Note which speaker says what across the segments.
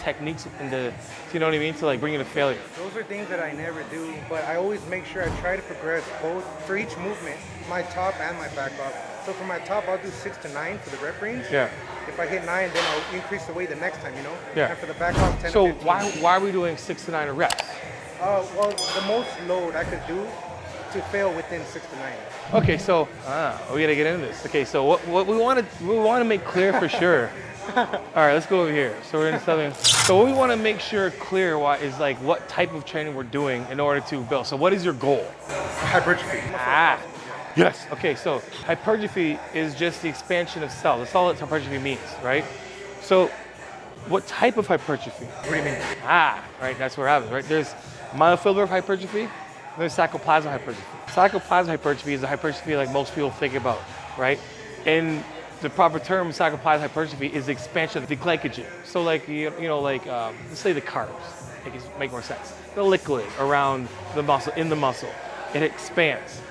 Speaker 1: techniques you know what I mean, to like bring you to failure?
Speaker 2: Those are things that I never do, but I always make sure I try to progress both for each movement, my top and my back off. So for my top, I'll do 6 to 9 for the rep range.
Speaker 1: Yeah.
Speaker 2: If I hit 9, then I'll increase the weight the next time, you know?
Speaker 1: Yeah.
Speaker 2: And for the back off, 10
Speaker 1: So
Speaker 2: to 15.
Speaker 1: why are we doing 6 to 9 reps?
Speaker 2: Well, the most load I could do to fail within 6 to 9.
Speaker 1: Okay, so we gotta get into this. Okay, so what we want to make clear for sure. All right, let's go over here. So we're in something. So what we want to make sure clear is like what type of training we're doing in order to build. So what is your goal?
Speaker 2: Hypertrophy.
Speaker 1: Yes. Okay, so hypertrophy is just the expansion of cells. That's all that hypertrophy means, right? So what type of hypertrophy?
Speaker 2: What do you mean?
Speaker 1: Right, that's where it happens, right? There's myofibril hypertrophy, and there's sarcoplasmic hypertrophy. Sarcoplasmic hypertrophy is the hypertrophy like most people think about, right? And the proper term, sarcoplasmic hypertrophy, is the expansion of the glycogen. So like, let's say the carbs, make more sense. The liquid around the muscle, in the muscle, it expands.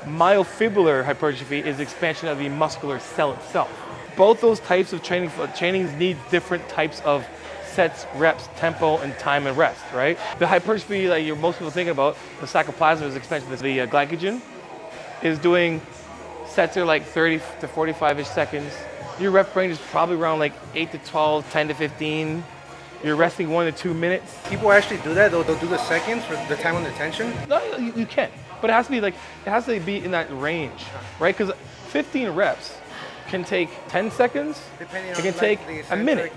Speaker 1: Myofibrillar hypertrophy is expansion of the muscular cell itself. Both those types of trainings need different types of sets, reps, tempo, and time and rest, right? The hypertrophy that most people thinking about, the sarcoplasmic is expansion of the glycogen, is doing sets are like 30 to 45-ish seconds. Your rep range is probably around like 8 to 12, 10 to 15. You're resting 1 to 2 minutes.
Speaker 2: People actually do that, they'll do the seconds for the time under tension?
Speaker 1: No, you can. But it has to be in that range, right? Because 15 reps can take 10 seconds. It can take a minute,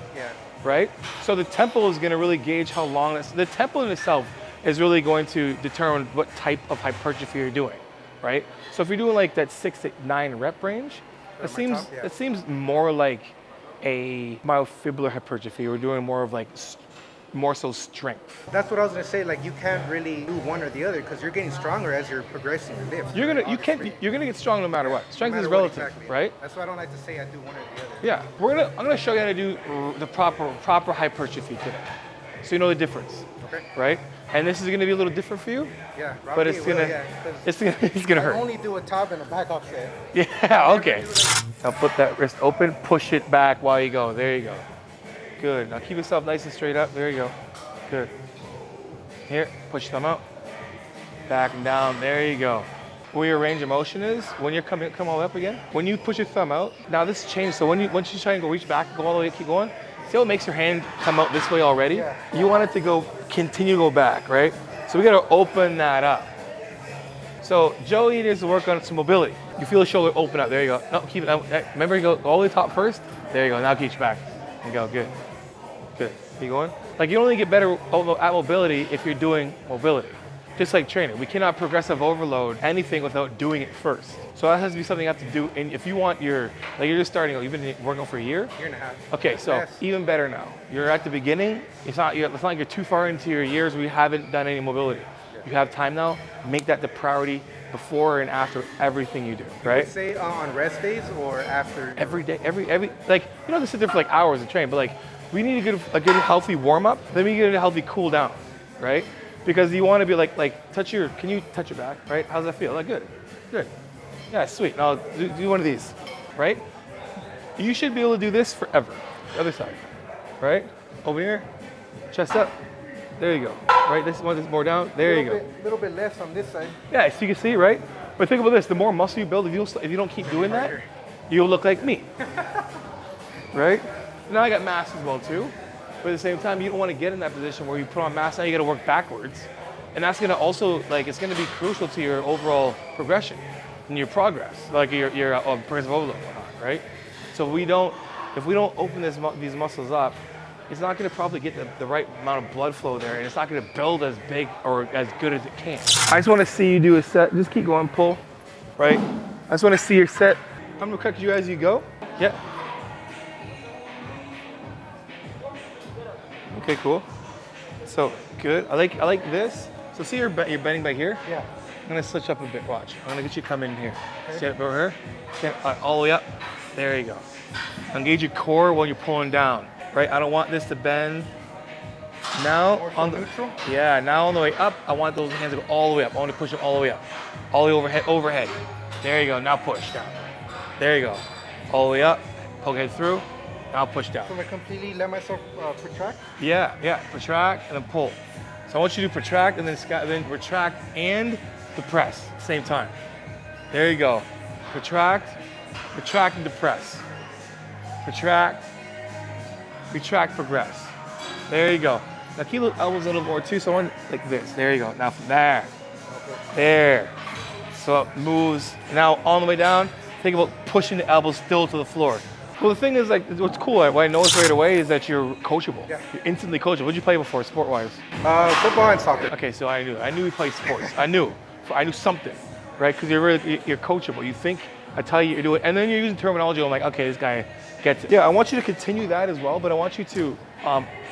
Speaker 1: right? So the tempo is going to really gauge how long the tempo in itself is really going to determine what type of hypertrophy you're doing, right? So if you're doing like that 6 to 9 rep range, it seems more like a myofibrillar hypertrophy. We're doing more of like more so strength.
Speaker 2: That's what I was gonna say. Like you can't really do one or the other because you're getting stronger as you're progressing your lift.
Speaker 1: You're gonna get strong no matter what. Strength is relative, exactly, right?
Speaker 2: That's why I don't like to say I do one or the other.
Speaker 1: Yeah, I'm gonna show you how to do the proper hypertrophy today, so you know the difference.
Speaker 2: Okay.
Speaker 1: Right? And this is gonna be a little different for you.
Speaker 2: Yeah.
Speaker 1: But it's gonna hurt.
Speaker 2: I only do a top and a back off set.
Speaker 1: Yeah. Okay. Now flip that wrist open, push it back while you go. There you go. Good. Now keep yourself nice and straight up. There you go. Good. Here, push thumb out. Back and down. There you go. Where your range of motion is, when you're come all the way up again, when you push your thumb out, now this changes. So once you try and go reach back, go all the way, keep going. See how it makes your hand come out this way already?
Speaker 2: Yeah.
Speaker 1: You want it to continue to go back, right? So we gotta open that up. So Joey needs to work on some mobility. You feel the shoulder open up. There you go. No, keep it. Remember, you go all the way top first. There you go. Now reach back and go. Good. Good. Keep going. Like you only get better at mobility if you're doing mobility. Just like training, we cannot progressive overload anything without doing it first. So that has to be something you have to do. And if you want you're just starting, you've been working for a year?
Speaker 2: Year and a half.
Speaker 1: Okay, so even better now. You're at the beginning. It's not like you're too far into your years where you haven't done any mobility. You have time now. Make that the priority before and after everything you do, right?
Speaker 2: You would say on rest days or after?
Speaker 1: Every day, every like you don't have to sit there for like hours and train, but like we need to get a good healthy warm up. Then we get a healthy cool down, right? Because you want to be like can you touch your back, right? How's that feel? Like good. Yeah, sweet. Now do one of these, right? You should be able to do this forever. The other side, right? Over here, chest up. There you go. Right, this one is more down. There you go.
Speaker 2: A little bit less on this side.
Speaker 1: Yeah, so you can see, right? But think about this: the more muscle you build, if you don't keep doing that, you'll look like me, right? Now I got mass as well too. But at the same time, you don't want to get in that position where you put on mass. Now you got to work backwards, and that's going to also it's going to be crucial to your overall progression and your progress, like your progressive overload, right? So if we don't open these muscles up, it's not going to probably get the right amount of blood flow there, and it's not going to build as big or as good as it can. I just want to see you do a set. Just keep going, pull, right? I just want to see your set. I'm going to correct you as you go. Yeah. Okay, cool. So good. I like this. So see you're bending back here?
Speaker 2: Yeah.
Speaker 1: I'm going to switch up a bit. Watch. I'm going to get you to come in here. Okay. Stand over here. Stand all the way up. There you go. Engage your core while you're pulling down. Right, I don't want this to bend. Now on the neutral. Yeah, now on the way up, I want those hands to go all the way up. I want to push them all the way up, all the way overhead. There you go. Now push down. There you go. All the way up. Poke head through. I'll push down.
Speaker 2: So I completely let myself protract?
Speaker 1: Yeah, protract and then pull. So I want you to protract and then retract and depress at the same time. There you go. Retract, retract and depress. Retract, retract, progress. There you go. Now keep the elbows a little more too, so I want like this. There you go. Now from there. There. So it moves. Now all the way down, think about pushing the elbows still to the floor. Well, the thing is, like, what's cool, what I noticed right away is that you're coachable.
Speaker 2: Yeah.
Speaker 1: You're instantly coachable. What did you play before, sport-wise?
Speaker 2: Football and soccer.
Speaker 1: Okay, so I knew he played sports. I knew something, right? Because you're coachable. You think, I tell you do it, and then you're using terminology. I'm like, okay, this guy gets it. Yeah, I want you to continue that as well, but I want you to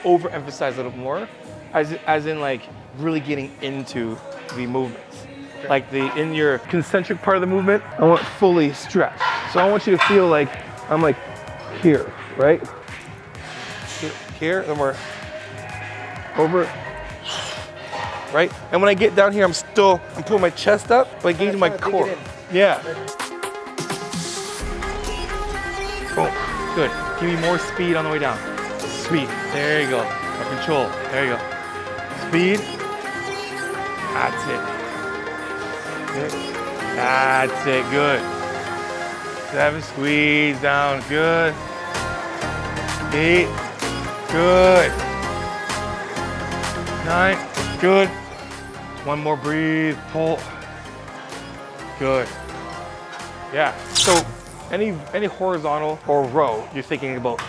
Speaker 1: overemphasize a little more, as in like really getting into the movements. Okay. Like in your concentric part of the movement, I want fully stretched. So I want you to feel like I'm like here, right? Here, then we're over, right? And when I get down here, I'm pulling my chest up, but engaging my core. Yeah. Boom, good. Give me more speed on the way down. Speed, there you go. Or control, there you go. Speed, that's it. Good. That's it, good. 7, squeeze down, good. 8, good. 9, good. 1 more, breathe, pull. Good. Yeah, so any horizontal or row, you're thinking about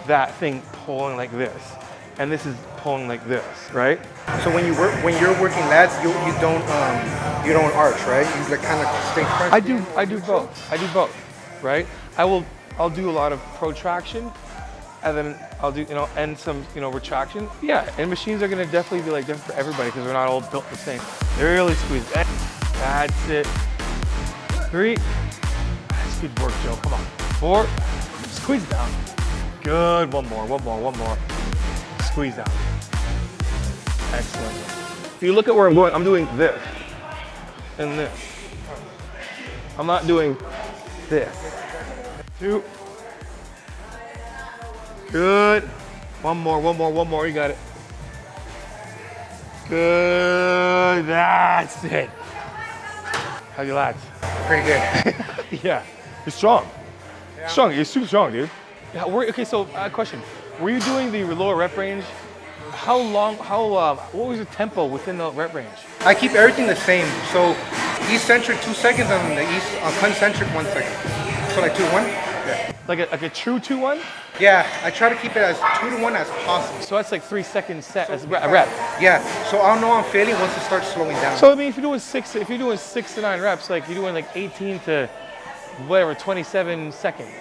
Speaker 1: that thing pulling like this. And this is pulling like this, right?
Speaker 2: So when you're working lats, you don't arch, right? You like kind of stay crunch.
Speaker 1: I do both, right? I'll do a lot of protraction, and then I'll do, and some, retraction. Yeah, and machines are gonna definitely be like different for everybody because we're not all built the same. Really squeeze. That's it. 3. That's good work, Joe. Come on. 4. Squeeze down. Good. One more. Squeeze down. Excellent. If you look at where I'm going, I'm doing this and this. I'm not doing this. 2. Good. One more. You got it. Good. That's it. How you lats?
Speaker 2: Pretty good.
Speaker 1: Yeah. You're strong. Yeah. Strong. You're super strong, dude. Yeah. Okay. So, question. Were you doing the lower rep range? How long? What was the tempo within the rep range?
Speaker 2: I keep everything the same. So eccentric 2 seconds and the concentric 1 second. So like 2-1. Yeah.
Speaker 1: Like a true 2-1?
Speaker 2: Yeah, I try to keep it as 2-1 as possible.
Speaker 1: So that's like 3 seconds set as a rep.
Speaker 2: Yeah. So I'll know I'm failing once it starts slowing down.
Speaker 1: So I mean, if you're doing 6 to 9 reps, like you're doing like 18 to whatever 27 seconds.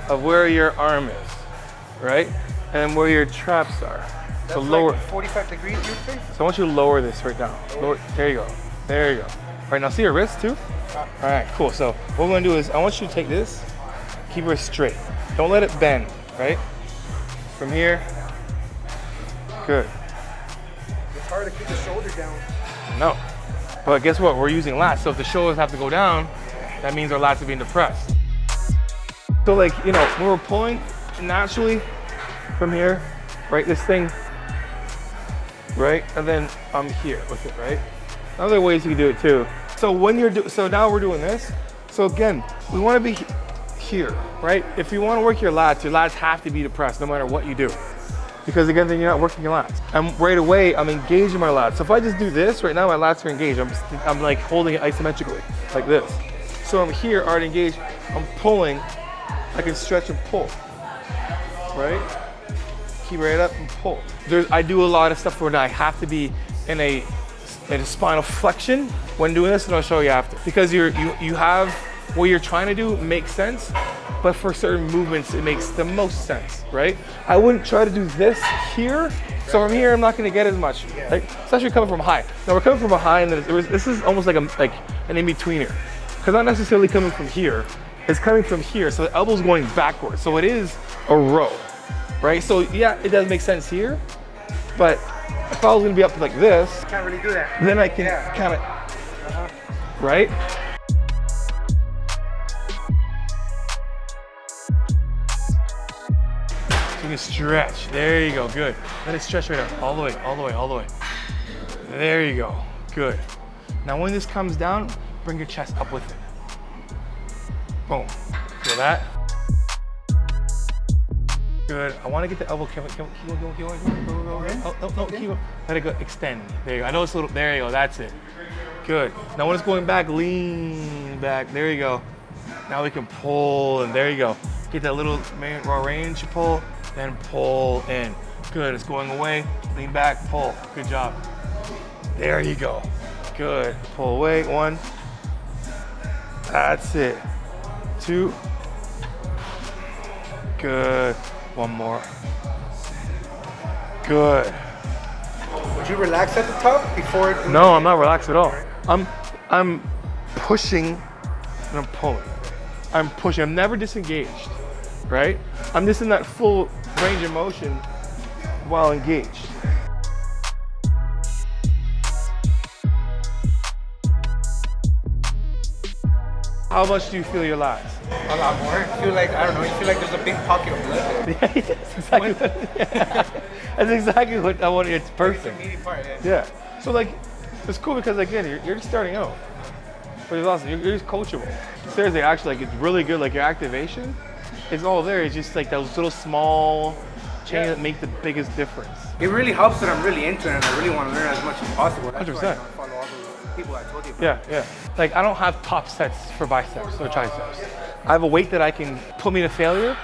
Speaker 1: Of where your arm is, right? And where your traps are.
Speaker 2: That's
Speaker 1: so lower.
Speaker 2: Like 45 degrees, you'd say?
Speaker 1: So I want you to lower this right now. There you go. There you go. All right, now see your wrist too? All right, cool. So what we're gonna do is I want you to take this, keep it straight. Don't let it bend, right? From here. Good.
Speaker 2: It's hard to keep the shoulder down.
Speaker 1: No. But guess what? We're using lats. So if the shoulders have to go down, that means our lats are being depressed. So like, when we're pulling naturally from here, right, this thing, right, and then I'm here with it, right? Other ways you can do it too. So so now we're doing this. So again, we want to be here, right? If you want to work your lats have to be depressed no matter what you do. Because again, then you're not working your lats. And right away, I'm engaging my lats. So if I just do this, right now my lats are engaged. I'm like holding it isometrically, like this. So I'm here, already engaged, I'm pulling. I can stretch and pull, right? Keep right up and pull. I do a lot of stuff where I have to be in a spinal flexion when doing this, and I'll show you after. Because you have what you're trying to do makes sense, but for certain movements, it makes the most sense, right? I wouldn't try to do this here. So from here, I'm not gonna get as much. Like, especially coming from high. Now we're coming from a high, and then this is almost like an in-betweener. Because not necessarily coming from here. is coming from here. So the elbow's going backwards. So it is a row, right? So yeah, it does make sense here, but if I was gonna be up like this,
Speaker 2: Can't really do that.
Speaker 1: then I can kind of, right? So you can stretch. There you go, good. Let it stretch right up, all the way, all the way, all the way. There you go, good. Now when this comes down, bring your chest up with it. Boom, feel that? Good, I wanna get the elbow, keep going. Oh, no, keep going. Let it go, extend. There you go, I know it's a little, there you go, that's it. Good, now when it's going back, lean back, there you go. Now we can pull, and there you go. Get that little raw range pull, then pull in. Good, it's going away, lean back, pull, good job. There you go, good. Pull away, 1. That's it. 2. Good, 1 more. Good.
Speaker 2: Would you relax at the top before?
Speaker 1: No, I'm not relaxed at all. I'm pushing and I'm pulling. I'm pushing, I'm never disengaged, right? I'm just in that full range of motion while engaged. How much do you feel your lats?
Speaker 2: A lot more. I feel like, I don't know, you feel like there's a big pocket of blood there.
Speaker 1: Yeah, that's exactly that's exactly what I wanted. It's perfect.
Speaker 2: It's the meaty part,
Speaker 1: Yeah. So like, it's cool because again, you're just starting out. But it's awesome. You're just coachable. Seriously, actually, like it's really good. Like your activation is all there. It's just like those little small changes that make the biggest difference.
Speaker 2: It really helps that I'm really into it and I really want to learn as much as possible. That's
Speaker 1: 100%.
Speaker 2: why I follow all those people I told you about.
Speaker 1: Yeah. Like I don't have top sets for biceps or triceps. I have a weight that I can put me to failure,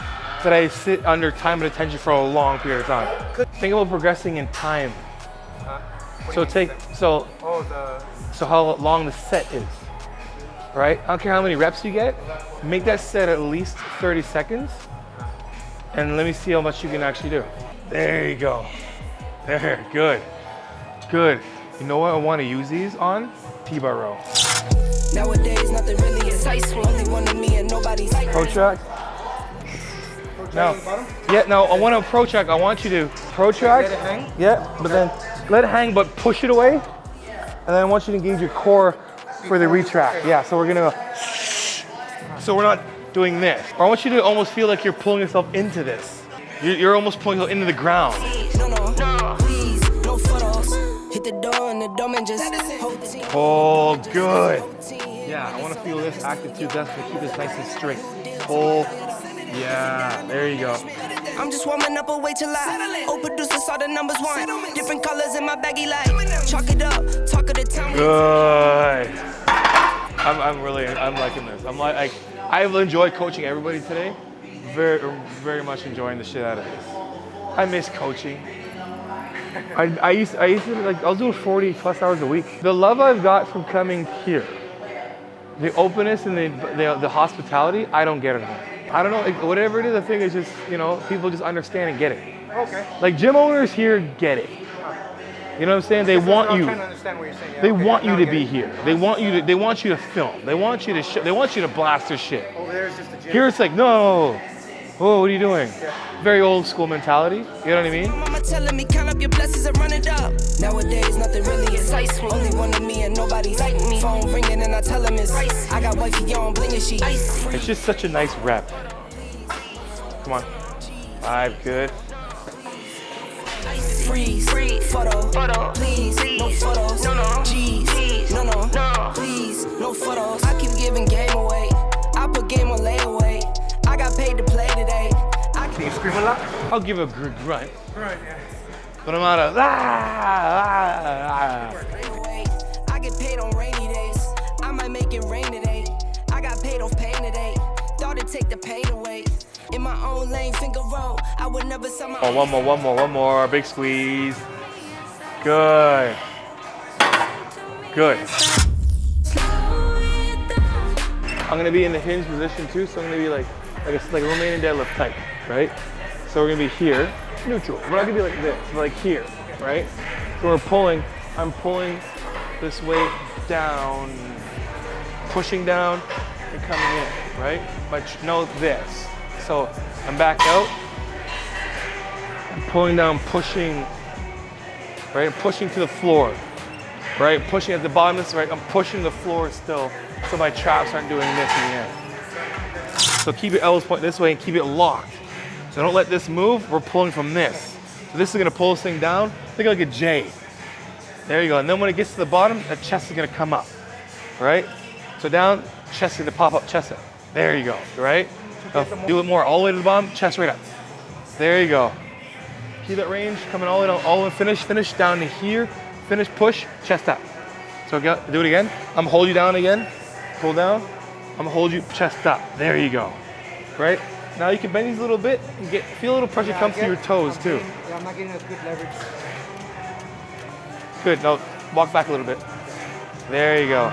Speaker 1: that I sit under time and attention for a long period of time. Think about progressing in time. So how long the set is, right? I don't care how many reps you get, make that set at least 30 seconds, and let me see how much you can actually do. There you go. There, good. You know what I want to use these on? T-bar row.
Speaker 3: Nowadays, nothing really excites me. Only one of me and nobody's
Speaker 1: Protract. No. Yeah, no, I want to protract. I want you to protract.
Speaker 2: Let it hang?
Speaker 1: Yeah, but then let it hang, but push it away. And then I want you to engage your core for the retract. Yeah, so we're gonna go. So we're not doing this. Or I want you to almost feel like you're pulling yourself into this. You're almost pulling yourself into the ground.
Speaker 3: No, please, no photos. Hit the door and the dome and just hold the team.
Speaker 1: Oh, good. Yeah, I want to feel this active too. That's to keep this nice and straight. Pull. Yeah, there you go.
Speaker 3: I'm just warming up, wait till I producer saw the numbers one. Different colors in my baggy light. Chalk it up, talk of the town.
Speaker 1: Good. I'm liking this. I've enjoyed coaching everybody today. Very much enjoying the shit out of this. I miss coaching. I used to like, I was doing 40 plus hours a week. The love I've got from coming here, the openness and the hospitality, I don't get it all. I don't know, like, whatever it is, I think it's just, people just understand and get it.
Speaker 2: Okay.
Speaker 1: Like gym owners here get it. You know what I'm saying? They want you.
Speaker 2: I'm trying to understand what you're saying. Yeah,
Speaker 1: they
Speaker 2: okay,
Speaker 1: want you
Speaker 2: now I
Speaker 1: to
Speaker 2: get
Speaker 1: be
Speaker 2: it.
Speaker 1: here. They want you to film. They want you to show. They want you to blast their shit.
Speaker 2: Over there is just a gym.
Speaker 1: Here it's like, no. Whoa, what are you doing?
Speaker 2: Yeah.
Speaker 1: Very old school mentality. You know what I mean?
Speaker 3: Mama telling me count up your blessings and run it up. Nowadays, nothing really excites me. Only one of me and nobody's like me. Phone ringing and I tell him it's ice. I got wifey on bling and she ice.
Speaker 1: It's just such a nice rep. Come on. 5, good.
Speaker 3: Freeze, photo, please, no photos, no, jeez, no, please, no photos. I keep giving game away. I put game on layaway. I got paid to play today.
Speaker 2: Can you scream a lot?
Speaker 1: I'll give a grunt.
Speaker 2: Right, yeah.
Speaker 1: But I'm out of
Speaker 3: I get paid on rainy days. I might make it rain today. I got paid off pain today. Thought it'd take the pain away. In my own lane, finger roll. I would never sell my
Speaker 1: one more. Big squeeze. Good. I'm gonna be in the hinge position too, so I'm gonna be like a Romanian deadlift type, right? So we're gonna be here, neutral. We're not gonna be like this, we're like here, right? So we're pulling, I'm pulling this weight down, pushing down, and coming in. right? But know this. So I'm back out. I'm pulling down, pushing, right? I'm pushing to the floor, right? Pushing at the bottom, right? I'm pushing the floor still, so my traps aren't doing this in the end. So keep your elbows pointed this way and keep it locked. So don't let this move. We're pulling from this. So this is gonna pull this thing down. Think like a J. There you go. And then when it gets to the bottom, the chest is gonna come up, right? So down, chest is gonna pop up, chest up. There you go, right? Now do it more, all the way to the bottom, chest right up. There you go. Keep that range, coming all the way down, all the way, finish down to here, finish, push, chest up. So do it again. I'm gonna hold you down again, pull down. I'm gonna hold you, chest up. There you go, right? Now you can bend these a little bit and feel a little pressure come through your toes too.
Speaker 2: I'm not getting as good leverage.
Speaker 1: Good, now walk back a little bit. There you go.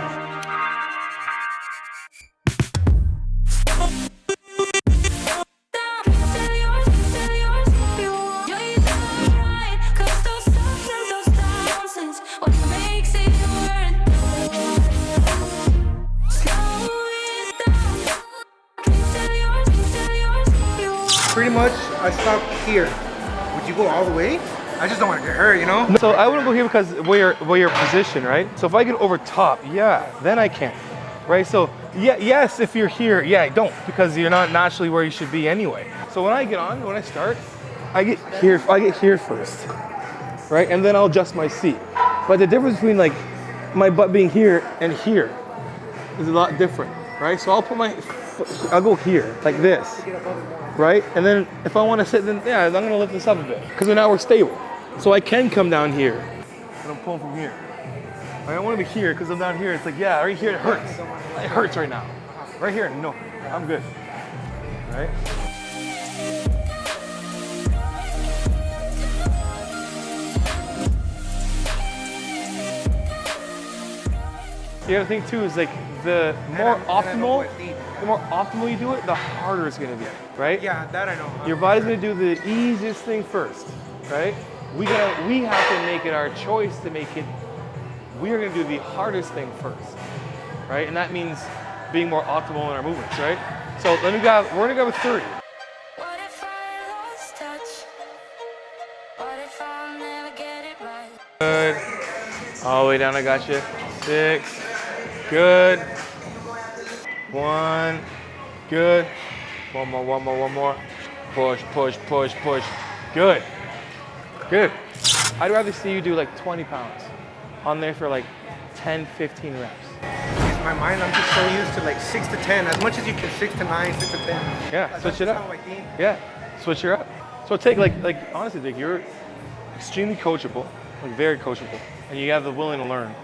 Speaker 2: Pretty much, I stopped here. Would you go all the way? I just don't want to get hurt, you know?
Speaker 1: So I wouldn't go here because where your position, right? So if I get over top, yeah, then I can, right? So yeah, yes, if you're here, yeah, don't, because you're not naturally where you should be anyway. So when I get on, when I start, I get here first, right? And then I'll adjust my seat. But the difference between like my butt being here and here is a lot different, right? So I'll go here like this, right? And then if I want to sit, then yeah, I'm gonna lift this up a bit because now we're stable. So I can come down here, and I'm pulling from here. I don't want to be here because I'm down here. It's like, yeah, right here it hurts. It hurts right now. Right here, no, I'm good, right? The other thing too is like the more optimal you do it, the harder it's gonna be, right?
Speaker 2: Yeah, that I know.
Speaker 1: Your body's gonna do the easiest thing first, right? We have to make it our choice to make it. We're gonna do the hardest thing first, right? And that means being more optimal in our movements, right? So we're gonna go with 30.
Speaker 3: What if I lost touch? What if I'll never get it right?
Speaker 1: Good. All the way down, I got you. 6. Good. 1. Good. One more. Push. Good. Good. I'd rather see you do like 20 pounds on there for like 10, 15 reps.
Speaker 2: In my mind, I'm just so used to like 6 to 10. As much as you can, 6 to 9, 6 to 10.
Speaker 1: Yeah, switch it up.
Speaker 2: That's how I think.
Speaker 1: Yeah, switch it up. So take like honestly, like you're extremely coachable, like very coachable, and you have the willing to learn,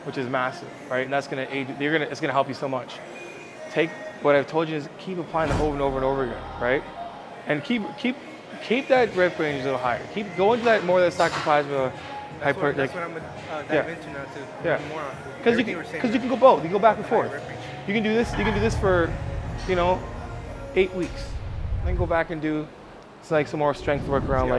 Speaker 1: which is massive, right? And that's gonna aid. It's gonna help you so much. Take what I've told you is keep applying it over and over and over again, right? And keep that rep range a little higher. Keep going to that more of that sacrifice with
Speaker 2: That's what I'm gonna dive into now too.
Speaker 1: Yeah.
Speaker 2: More on
Speaker 1: Because you can go both. You go back and forth. You can do this. You can do this for, 8 weeks. Then go back and do like some more strength work around,